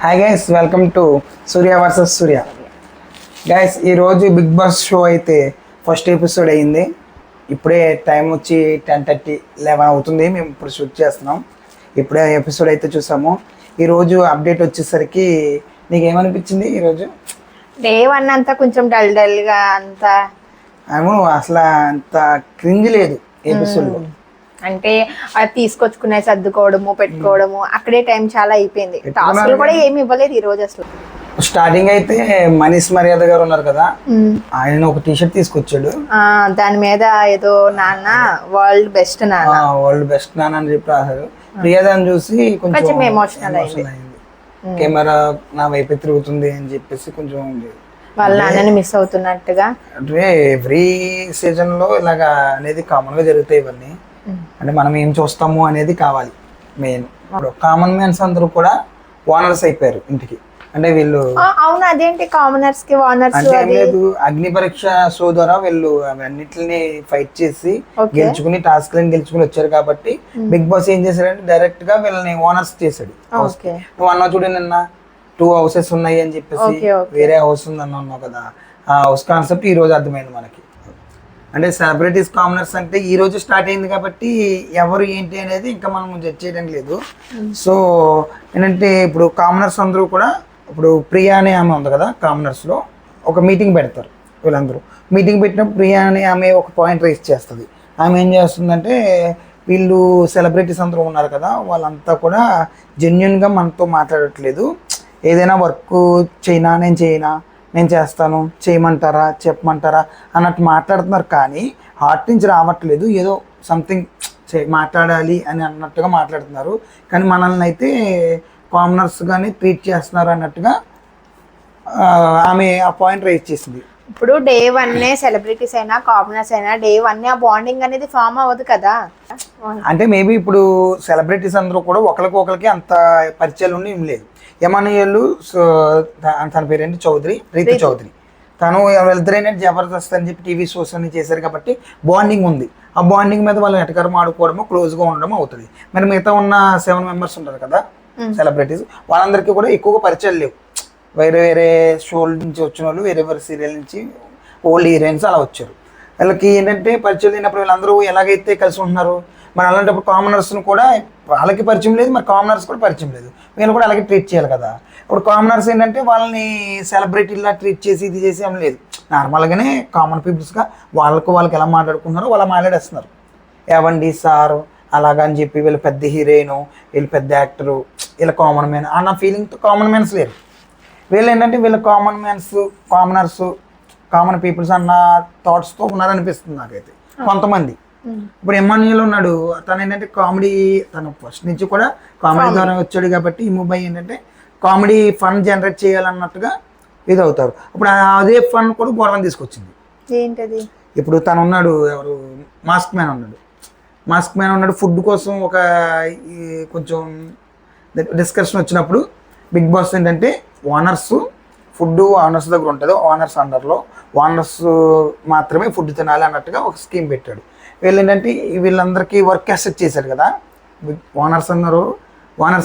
Hi guys, welcome to Surya versus Surya. Guys, ఈరోజు big boss show అయితే first episode అయ్యింది. ఇప్పుడే time వచ్చి 10:30, 11 అవుతుంది. మేము ఇప్పుడు షూట్ చేస్తున్నాం. ఇప్పుడే ఎపిసోడ్ అయితే చూసాము. ఈరోజు అప్డేట్ వచ్చేసరికి నీకు ఏమనిపించింది? ఈరోజు డే 1 అంతా కొంచెం డల్గా అంతా అసలు అంత క్రింజ్ లేదు ఎపిసోడ్లో. అంటే అది తీసుకొచ్చుకునే సర్దుకోవడము పెట్టుకోవడము అక్కడే టైం చాలా అయిపోయింది. టాస్క్లు కూడా ఏమి ఇవ్వలేదు ఈ రోజు అసలు. స్టార్టింగ్ అయితే మనీష్ మర్యాద గారు ఉన్నారు కదా, ఆయన ఒక టీషర్ట్ తీసుకొచ్చాడు. దాని మీద ఏదో నాన్న వరల్డ్ బెస్ట్ నాన్న అని చెప్పి రాశారు. ప్రియాదాన్ని చూసి కొంచెం ఎమోషనల్ అయింది. కెమెరా నా వైపు తిరుగుతుంది అని చెప్పేసి కొంచెం వాళ్ళ నాన్నని మిస్ అవుతున్నట్టుగా. అంటే ఎవ్రీ సీజన్ లో ఇలాగా అనేది కామన్ గా జరుగుతాయి ఇవన్నీ. అంటే మనం ఏం చూస్తాము అనేది కావాలి మెయిన్. కామన్ మ్యాన్స్ అందరూ కూడా ఓనర్స్ అయిపోయారు ఇంటికి. అంటే వీళ్ళు అవును, అదేంటి కామనర్స్ కి ఓనర్స్? అంటే లేదు, అగ్ని పరీక్ష షో ద్వారా వీళ్ళు అన్నిటిని ఫైట్ చేసి గెలుచుకుని టాస్క్ లని గెలుచుకుని వచ్చారు కాబట్టి బిగ్ బాస్ ఏం చేశారంటే డైరెక్ట్ గా వీళ్ళని ఓనర్స్ చేశాడు. నువ్వు అన్నా చూడండి, నిన్న 2 houses ఉన్నాయి అని చెప్పేసి వేరే హౌస్ ఉంది అన్నావు కదా, ఆ హౌస్ కాన్సెప్ట్ ఈ రోజు అర్థమైంది మనకి. అంటే సెలబ్రిటీస్ కామనర్స్ అంటే ఈ రోజు స్టార్ట్ అయింది కాబట్టి ఎవరు ఏంటి అనేది ఇంకా మనం జడ్జ్ చేయడం లేదు. సో ఏంటంటే ఇప్పుడు కామనర్స్ అందరూ కూడా, ఇప్పుడు ప్రియా అనే ఆమె ఉంది కదా కామనర్స్ లో, ఒక మీటింగ్ పెడతారు. వీళ్ళందరూ మీటింగ్ పెట్టినప్పుడు ప్రియా అనే ఆమె ఒక పాయింట్ రైజ్ చేస్తుంది. ఆమె ఏం చేస్తుందంటే, వీళ్ళు సెలబ్రిటీస్ అందరూ ఉన్నారు కదా, వాళ్ళంతా కూడా జెన్యున్గా మనతో మాట్లాడట్లేదు. ఏదైనా వర్క్ చేయనా, నేను చేస్తాను, చేయమంటారా, చెప్పమంటారా అన్నట్టు మాట్లాడుతున్నారు. కానీ హార్ట్ నుంచి రావట్లేదు, ఏదో సంథింగ్ మాట్లాడాలి అని అన్నట్టుగా మాట్లాడుతున్నారు. కానీ మనల్ని అయితే కామనర్స్గానే ట్రీట్ చేస్తున్నారు అన్నట్టుగా ఆమె ఆ పాయింట్ రైజ్ చేసింది. ఇప్పుడు డే 1 సెలబ్రిటీస్ అయినా కామనర్స్ అయినా డే 1 ఆ బాండింగ్ అనేది ఫామ్ అవ్వదు కదా. అంటే మేబీ ఇప్పుడు సెలబ్రిటీస్ అందరూ కూడా ఒకరికి అంత పరిచయాలు ఉండి ఏం లేదు. ఎమానుయేలు తన పేరేంటి, ప్రీతి చౌదరి, తను వెళ్తారేంటి జబర్దస్త్ అని చెప్పి టీవీ షోస్ అన్ని చేశారు కాబట్టి బాండింగ్ ఉంది. ఆ బాండింగ్ మీద వాళ్ళు ఎటకరం ఆడుకోవడము, క్లోజ్గా ఉండడం అవుతుంది. మరి మిగతా ఉన్న 7 members ఉంటారు కదా సెలబ్రిటీస్, వాళ్ళందరికీ కూడా ఎక్కువగా పరిచయాలు లేవు. వేరే షోల నుంచి వచ్చిన వాళ్ళు, వేరే సీరియల్ నుంచి ఓల్డ్ హీరోయిన్స్ అలా వచ్చారు. వీళ్ళకి ఏంటంటే పరిచయం లేనప్పుడు వీళ్ళందరూ ఎలాగైతే కలిసి ఉంటున్నారు, మరి అలాంటప్పుడు కామనర్స్ను కూడా వాళ్ళకి పరిచయం లేదు, మరి కామనర్స్ కూడా పరిచయం లేదు. వీళ్ళు కూడా అలాగే ట్రీట్ చేయాలి కదా. ఇప్పుడు కామనర్స్ ఏంటంటే వాళ్ళని సెలబ్రిటీలా ట్రీట్ చేసి ఇది చేసి ఏం లేదు, నార్మల్గానే కామన్ పీపుల్స్గా వాళ్ళకి ఎలా మాట్లాడుకుంటున్నారో వాళ్ళ మాట్లాడేస్తున్నారు. ఏవండి సార్ అలాగా అని చెప్పి, వీళ్ళు పెద్ద హీరోయిన్, వీళ్ళు పెద్ద యాక్టరు, వీళ్ళ కామన్ మ్యాన్ అన్న ఫీలింగ్తో కామన్ మ్యాన్స్ లేరు. వీళ్ళు ఏంటంటే వీళ్ళ కామనర్స్ కామన్ పీపుల్స్ అన్న థాట్స్తో ఉన్నారనిపిస్తుంది నాకైతే కొంతమంది. ఇప్పుడు ఎమ్మాన్యుల్ ఉన్నాడు, తను ఏంటంటే కామెడీ, తను ఫస్ట్ నుంచి కూడా కామెడీ ద్వారా వచ్చాడు కాబట్టి ఈ మూవీ ఏంటంటే కామెడీ ఫన్ జనరేట్ చేయాలన్నట్టుగా ఇది అవుతారు. ఇప్పుడు అదే ఫన్ కూడా గొడవని తీసుకొచ్చింది. ఏంటది? ఇప్పుడు తను ఉన్నాడు, ఎవరు, మాస్క్ మ్యాన్ ఉన్నాడు. ఫుడ్ కోసం ఒక కొంచెం డిస్కషన్ వచ్చినప్పుడు బిగ్ బాస్ ఏంటంటే ఫుడ్ ఓనర్స్ దగ్గర ఉంటుంది, ఓనర్స్ అండర్లో ఓనర్స్ మాత్రమే ఫుడ్ తినాలి అన్నట్టుగా ఒక స్కీమ్ పెట్టాడు. వీళ్ళు ఏంటంటే వీళ్ళందరికీ వర్క్ అసెట్ చేశారు కదా, ఓనర్స్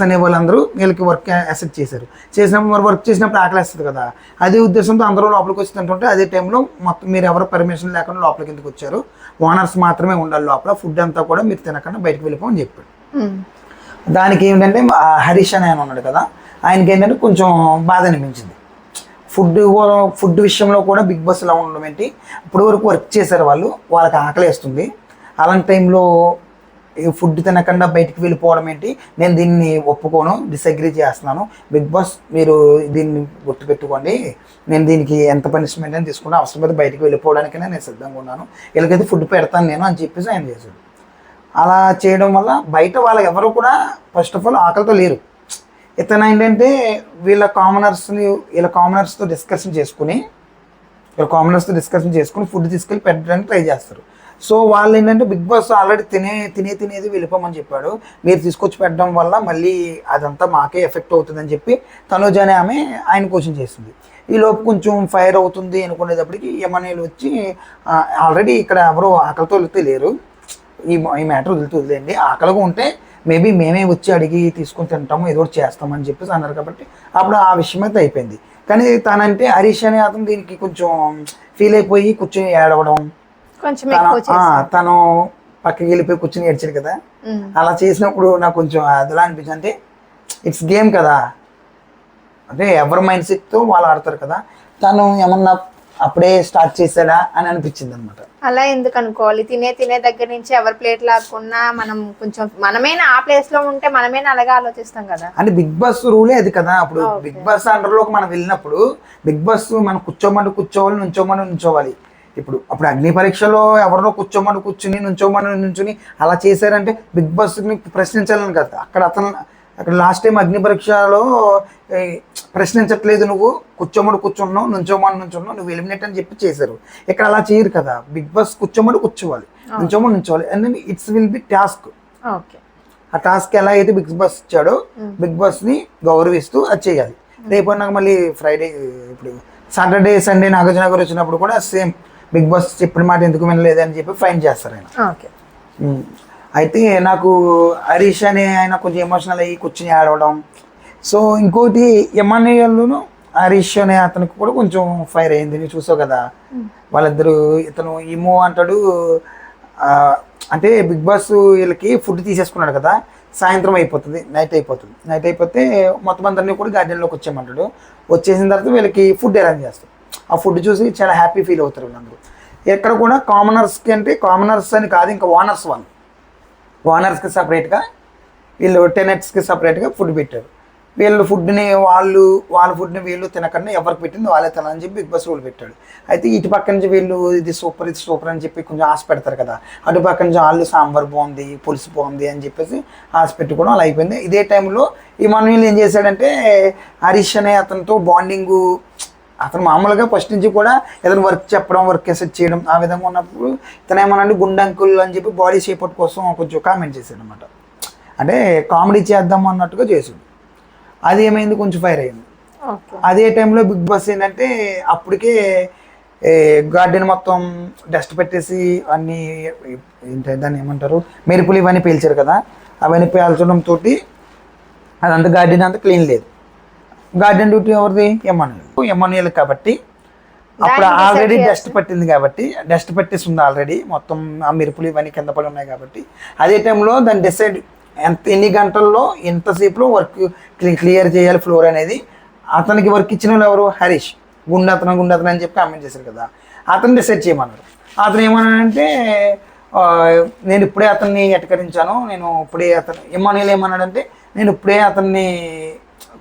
అనే వాళ్ళందరూ వీళ్ళకి వర్క్ అసెట్ చేసినప్పుడు మరి వర్క్ చేసినప్పుడు ఆకలిస్తుంది కదా, అదే ఉద్దేశంతో అందరూ లోపలికి వచ్చి తింటుంటే అదే టైంలో మొత్తం మీరు ఎవరు పర్మిషన్ లేకుండా లోపలికి ఎందుకు వచ్చారు, ఓనర్స్ మాత్రమే ఉండాలి లోపల, ఫుడ్ అంతా కూడా మీరు తినకుండా బయటకు వెళ్ళిపోమని చెప్పాడు. దానికి ఏంటంటే హరీష్ అని ఆయన ఉన్నాడు కదా, ఆయనకి ఏంటంటే కొంచెం బాధ అనిపించింది. ఫుడ్ విషయంలో కూడా బిగ్ బాస్ ఇలా ఉండడం ఏంటి, ఇప్పుడు వరకు వర్క్ చేశారు వాళ్ళకి ఆకలి వేస్తుంది, అలాంటి టైంలో ఫుడ్ తినకుండా బయటికి వెళ్ళిపోవడం ఏంటి, నేను దీన్ని ఒప్పుకోను, డిసగ్రీ చేస్తున్నాను. బిగ్ బాస్ మీరు దీన్ని గుర్తుపెట్టుకోండి, నేను దీనికి ఎంత పనిష్మెంట్ అని తీసుకున్నా అవసరమైతే బయటికి వెళ్ళిపోవడానికైనా నేను సిద్ధంగా ఉన్నాను, వీళ్ళకైతే ఫుడ్ పెడతాను నేను అని చెప్పేసి ఆయన చేశాడు. అలా చేయడం వల్ల బయట వాళ్ళకి ఎవరు కూడా ఫస్ట్ ఆఫ్ ఆల్ ఆకలితో లేరు. ఇతను ఏంటంటే వీళ్ళ కామనర్స్తో డిస్కషన్ చేసుకుని ఫుడ్ తీసుకెళ్ళి పెట్టడానికి ట్రై చేస్తారు. సో వాళ్ళు ఏంటంటే బిగ్ బాస్ ఆల్రెడీ తినేది వెళ్ళిపోమని చెప్పాడు, మీరు తీసుకొచ్చి పెట్టడం వల్ల మళ్ళీ అదంతా మాకే ఎఫెక్ట్ అవుతుందని చెప్పి తనుజ అనే ఆమె ఆయన క్వశ్చన్ చేసింది. ఈ లోపు కొంచెం ఫైర్ అవుతుంది అనుకునేటప్పటికి ఎమ్మెల్యేలు వచ్చి, ఆల్రెడీ ఇక్కడ ఎవరు ఆకలితో వెళ్తే లేరు, ఈ మ్యాటర్ వదిలేండి, ఆకలిగా ఉంటే మేబీ మేమే వచ్చి అడిగి తీసుకొని తింటాము ఏదో ఒకటి చేస్తామని చెప్పేసి అన్నారు కాబట్టి అప్పుడు ఆ విషయం అయితే అయిపోయింది. కానీ తనంటే హరీష్ అనే అతను దీనికి కొంచెం ఫీల్ అయిపోయి కూర్చొని ఏడవడం, కొంచెం ఎక్కువ తను పక్కకి వెళ్ళిపోయి కూర్చొని ఏడ్చాడు కదా, అలా చేసినప్పుడు నాకు కొంచెం అదిలా అనిపించింది. అంటే ఇట్స్ గేమ్ కదా, అంటే ఎవరి మైండ్ సెట్తో వాళ్ళు ఆడతారు కదా, తను ఏమన్నా అప్పుడే స్టార్ట్ చేశాడా అని అనిపించింది అనమాట. అలా ఎందుకు అనుకోవాలి, తినే దగ్గర నుంచి ఎవరి ప్లేట్ లాక్కున్నా మనం కొంచెం మనమేనా ఆ ప్లేస్ లో ఉంటే మనమేనా అలాగే ఆలోచిస్తాం కదా. అంటే బిగ్ బాస్ రూలే అది కదా. అప్పుడు బిగ్ బాస్ అండర్లోకి మనం వెళ్ళినప్పుడు బిగ్ బాస్ మనం కూర్చోవాలి, నుంచోవాలి. అప్పుడు అగ్ని పరీక్షలో ఎవరినో కూర్చొని నుంచొని అలా చేశారంటే బిగ్ బాస్ని ప్రశ్నించాలని కదా. అక్కడ లాస్ట్ టైం అగ్ని పరీక్షలో ప్రశ్నించట్లేదు, నువ్వు కూర్చున్నావు, నుంచోమని నువ్వు ఎలిమినేట్ అని చెప్పి చేశారు. ఇక్కడ అలా చేయరు కదా. బిగ్ బాస్ కూర్చోవాలి, నుంచోవాలి and then it's will be task. ఆ టాస్క్ ఎలా అయితే బిగ్ బాస్ ఇచ్చాడో బిగ్ బాస్ని గౌరవిస్తూ అది చేయాలి. రేపు నాకు మళ్ళీ ఫ్రైడే, ఇప్పుడు సాటర్డే సండే నాగార్జున గారు వచ్చినప్పుడు కూడా సేమ్ బిగ్ బాస్ చెప్పిన మాట ఎందుకు వినలేదు అని చెప్పి ఫైన్ చేస్తారు ఆయన. అయితే నాకు హరీష్ అనే ఆయన కొంచెం ఎమోషనల్ అయ్యి కూర్చుని ఆడవడం. సో ఇంకోటి ఎమాన్యుయల్ను హరీష్ అనే అతనికి కూడా కొంచెం ఫైర్ అయింది, నువ్వు చూసావు కదా. వాళ్ళిద్దరు, ఇతను ఇమో అంటాడు, అంటే బిగ్ బాస్ వీళ్ళకి ఫుడ్ తీసేసుకున్నాడు కదా, సాయంత్రం అయిపోతుంది, నైట్ అయిపోతే మొత్తం అందరినీ కూడా గార్డెన్లోకి వచ్చేయమంటాడు. వచ్చేసిన తర్వాత వీళ్ళకి ఫుడ్ అరేంజ్ చేస్తాడు. ఆ ఫుడ్ చూసి చాలా హ్యాపీ ఫీల్ అవుతారు వీళ్ళందరూ. ఎక్కడ కూడా కామనర్స్కి, అంటే కామనర్స్ అని కాదు, ఇంకా ఓనర్స్కి సపరేట్గా, వీళ్ళు టెనెట్స్కి సపరేట్గా ఫుడ్ పెట్టారు. వీళ్ళు ఫుడ్ని వాళ్ళ ఫుడ్ని వీళ్ళు తినకుండా ఎవరికి పెట్టింది వాళ్ళే తినాలని చెప్పి బిగ్ బాస్ రూల్ పెట్టాడు. అయితే ఇటు పక్క నుంచి వీళ్ళు ఇది సూపర్ అని చెప్పి కొంచెం ఆశ పెడతారు కదా, అటు పక్క నుంచి వాళ్ళు సాంబార్ బాగుంది, పులుసు బాగుంది అని చెప్పేసి ఆశ పెట్టుకోవడం అలా అయిపోయింది. ఇదే టైంలో ఇమాన్యుయల్ ఏం చేశాడంటే హరీష్ అనే అతనితో బాండింగు, అతను మామూలుగా ఫస్ట్ నుంచి కూడా ఏదైనా వర్క్ చెప్పడం, వర్క్ ఎసెట్ చేయడం ఆ విధంగా ఉన్నప్పుడు ఇతను ఏమన్నా గుండంకుల్ అని చెప్పి బాడీ షేపౌట్ కోసం కొంచెం కామెంట్ చేశాడు అనమాట. అంటే కామెడీ చేద్దాం అన్నట్టుగా చేసాడు. అది ఏమైంది, కొంచెం ఫైర్ అయింది. అదే టైంలో బిగ్ బాస్ ఏంటంటే అప్పటికే గార్డెన్ మొత్తం డస్ట్ పెట్టేసి అన్నీ ఏంటి దాన్ని ఏమంటారు, మెరుపులు ఇవన్నీ పేల్చారు కదా, అవన్నీ పేల్చడంతో అదంతా గార్డెన్ అంతా క్లీన్ లేదు. గార్డెన్ డ్యూటీ ఎవరిది, ఎమాన్యుయల్ కాబట్టి అప్పుడు ఆల్రెడీ డస్ట్ పట్టింది కాబట్టి, డస్ట్ పట్టేసి ఉంది ఆల్రెడీ, మొత్తం ఆ మెరుపులు ఇవన్నీ కింద పడి ఉన్నాయి కాబట్టి అదే టైంలో దాన్ని డిసైడ్ ఎన్ని గంటల్లో ఎంతసేపులో వర్క్ క్లియర్ చేయాలి ఫ్లోర్ అనేది. అతనికి వర్క్ ఇచ్చిన వాళ్ళు ఎవరు, హరీష్. గుండెతనం అని చెప్పి కామెంట్ చేశారు కదా, అతను డిసైడ్ చేయమన్నారు. అతను ఏమన్నాడంటే నేను ఇప్పుడే అతన్ని ఎటకరించాను, ఎమాన్యుయల్ ఏమన్నాడంటే నేను ఇప్పుడే అతన్ని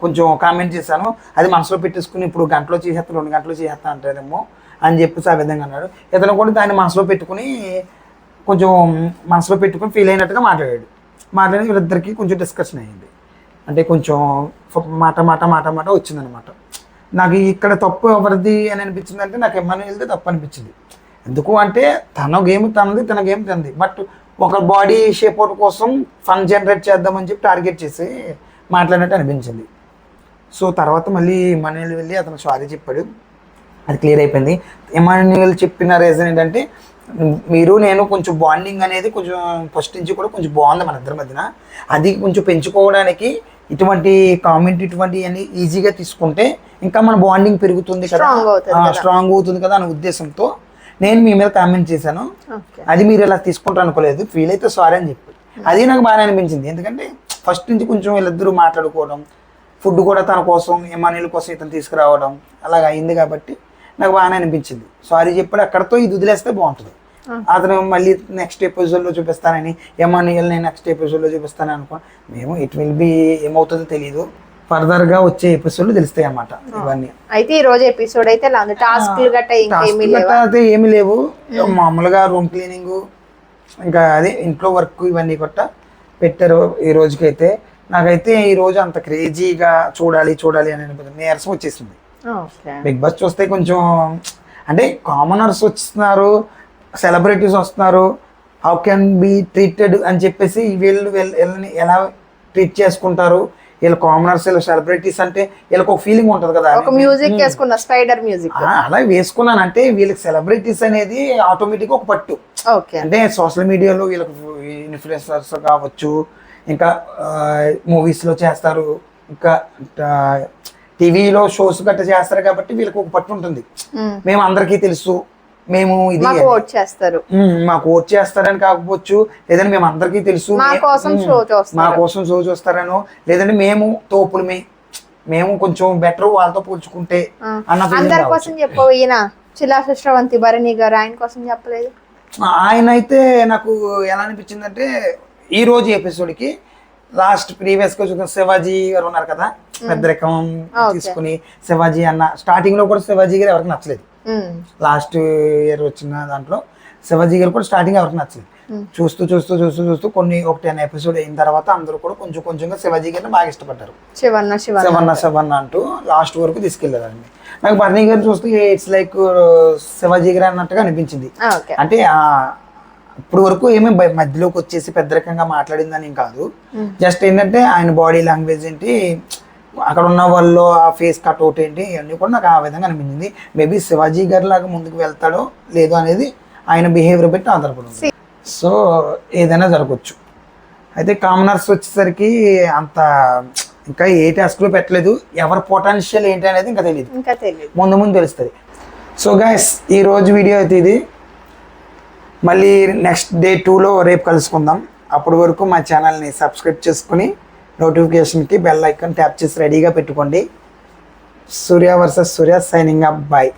కొంచెం కామెంట్ చేశాను, అది మనసులో పెట్టేసుకుని ఇప్పుడు గంటలో చేసేస్తాను, 2 గంటలో చేసేస్తాను అంటారేమో అని చెప్పేసి ఆ విధంగా అన్నాడు. ఇతను కూడా దాన్ని మనసులో పెట్టుకుని ఫీల్ అయినట్టుగా మాట్లాడి వీళ్ళిద్దరికి కొంచెం డిస్కషన్ అయ్యింది. అంటే కొంచెం మాట వచ్చిందనమాట. నాకు ఇక్కడ తప్పు ఎవరిది అని అనిపించింది అంటే నాకు ఎమాన్యుయల్దే తప్పు అనిపించింది. ఎందుకు అంటే తన గేమ్ తనది, తన గేమ్ తనది. బట్ ఒక బాడీ షేప్అవుట్ కోసం ఫన్ జనరేట్ చేద్దామని చెప్పి టార్గెట్ చేసి మాట్లాడినట్టు అనిపించింది. సో తర్వాత మళ్ళీ ఎమాన్యుయల్ వెళ్ళి అతను సారీ చెప్పాడు, అది క్లియర్ అయిపోయింది. ఎమాన్యుయల్ చెప్పిన రీజన్ ఏంటంటే నేను కొంచెం బాండింగ్ అనేది కొంచెం ఫస్ట్ నుంచి కూడా కొంచెం బాగుంది మన ఇద్దరి మధ్యన, అది కొంచెం పెంచుకోవడానికి ఇటువంటి కామెంట్ ఇటువంటివన్నీ ఈజీగా తీసుకుంటే ఇంకా మన బాండింగ్ పెరుగుతుంది కదా, స్ట్రాంగ్ అవుతుంది కదా అనే ఉద్దేశంతో నేను మీ మీద కామెంట్ చేశాను. అది మీరు ఇలా తీసుకుంటారు అనుకోలేదు, ఫీల్ అయితే సారీ అని చెప్పి. అది నాకు బాగా అనిపించింది. ఎందుకంటే ఫస్ట్ నుంచి కొంచెం వీళ్ళిద్దరూ మాట్లాడుకోవడం, ఫుడ్ కూడా తన కోసం ఎమాన్యుయల్ కోసం ఇతను తీసుకురావడం అలాగ అయింది కాబట్టి నాకు బాగానే అనిపించింది. సారీ చెప్పాడు, అక్కడతో ఇది వదిలేస్తే బాగుంటుంది. అతను మళ్ళీ నెక్స్ట్ ఎపిసోడ్లో చూపిస్తానని, ఎమాన్యుయల్ నేను నెక్స్ట్ ఎపిసోడ్లో చూపిస్తాను అనుకో, మేము ఇట్ విల్ బి ఏమవుతుందో తెలియదు, ఫర్దర్గా వచ్చే ఎపిసోడ్లు తెలుస్తాయి అన్నమాట ఇవన్నీ. అయితే ఈ రోజు ఎపిసోడ్ అయితే అయితే ఏమీ లేవు, మామూలుగా రూమ్ క్లీనింగ్ ఇంకా అదే ఇంట్లో వర్క్ ఇవన్నీ కొట్ట పెట్టారు ఈ రోజుకైతే. నాకైతే ఈ రోజు అంత క్రేజీగా చూడాలి అని అనిపించింది, నీరసం వచ్చేసింది. బిగ్ బాస్ చూస్తే కొంచెం అంటే కామనర్స్ వస్తున్నారు, సెలబ్రిటీస్ వస్తున్నారు, హౌ కెన్ బి ట్రీటెడ్ అని చెప్పేసి వీళ్ళని ఎలా ట్రీట్ చేసుకుంటారు, వీళ్ళ కామనర్స్, వీళ్ళ సెలబ్రిటీస్ అంటే వీళ్ళకి ఒక ఫీలింగ్ ఉంటుంది కదా. మ్యూజిక్ వేసుకున్నా, స్పైడర్ మ్యూజిక్ అలా వేసుకున్నాను అంటే వీళ్ళకి సెలబ్రిటీస్ అనేది ఆటోమేటిక్గా ఒక పట్టు. అంటే సోషల్ మీడియాలో వీళ్ళకి ఇన్ఫ్లుయెన్సర్స్ కావచ్చు, ఇంకా మూవీస్లో చేస్తారు, ఇంకా టీవీలో షోస్ గట్రా చేస్తారు కాబట్టి వీళ్ళకి ఒక పట్టు ఉంటుంది. మేము అందరికీ తెలుసు, మేము ఇది మాకు ఓట్ చేస్తారు, మాకు ఓట్ చేస్తారని కాకపోవచ్చు, లేదంటే మేము అందరికీ తెలుసు మా కోసం షో చూస్తారనో, లేదంటే మేము తోపులమే, మేము కొంచెం బెటర్ వాళ్ళతో పోల్చుకుంటే అన్న అందరి కోసం చెప్పవు. ఈయన చిలాసు శ్రవంతి భరణి గారు ఆయన కోసం చెప్పలేదు. ఆయన అయితే నాకు ఎలా అనిపించిందంటే ఈ రోజు ఎపిసోడ్కి లాస్ట్ ప్రీవియస్గా చూసిన శివాజీ గారు ఉన్నారు కదా, పెద్దరికం తీసుకుని శివాజీ అన్న స్టార్టింగ్లో కూడా శివాజీ గారు ఎవరికి నచ్చలేదు. లాస్ట్ ఇయర్ వచ్చిన దాంట్లో శివాజీ గారు కూడా స్టార్టింగ్ ఎవరికి నచ్చలేదు. చూస్తూ చూస్తూ చూస్తూ చూస్తూ ఒక 10 ఎపిసోడ్ అయిన తర్వాత అందరూ కూడా కొంచెం కొంచెంగా శివాజీ గారిని బాగా ఇష్టపడ్డారు. శివన్న అంటూ లాస్ట్ వరకు తీసుకెళ్లారండి. నాకు భరణి గారు చూస్తే ఇట్స్ లైక్ శివాజీ గారు అన్నట్టుగా అనిపించింది. అంటే ఇప్పుడు వరకు ఏమీ మధ్యలోకి వచ్చేసి పెద్దరికంగా మాట్లాడిందని ఏం కాదు. జస్ట్ ఏంటంటే ఆయన బాడీ లాంగ్వేజ్ ఏంటి, అక్కడ ఉన్న వాళ్ళు ఆ ఫేస్ కట్అవుట్ ఏంటి, ఇవన్నీ కూడా నాకు ఆ విధంగా అనిపించింది. మేబీ శివాజీ గారి లాగా ముందుకు వెళ్తాడో లేదో అనేది ఆయన బిహేవియర్ బట్టి ఆధారపడి, సో ఏదైనా జరగవచ్చు. అయితే కామనర్స్ వచ్చేసరికి అంత ఇంకా ఏ టాస్క్లో పెట్టలేదు, ఎవరి పొటెన్షియల్ ఏంటి అనేది ఇంకా తెలియదు, ముందు ముందు తెలుస్తుంది. సో గైస్ ఈ రోజు వీడియో అయితే ఇది. మళ్ళీ నెక్స్ట్ డే 2లో రేపు కలుసుకుందాం. అప్పటి వరకు మా ఛానల్ని సబ్స్క్రైబ్ చేసుకుని నోటిఫికేషన్కి బెల్ ఐకాన్ ట్యాప్ చేసి రెడీగా పెట్టుకోండి. సూర్య వర్సెస్ సూర్య సైనింగ్ అప్. బాయ్.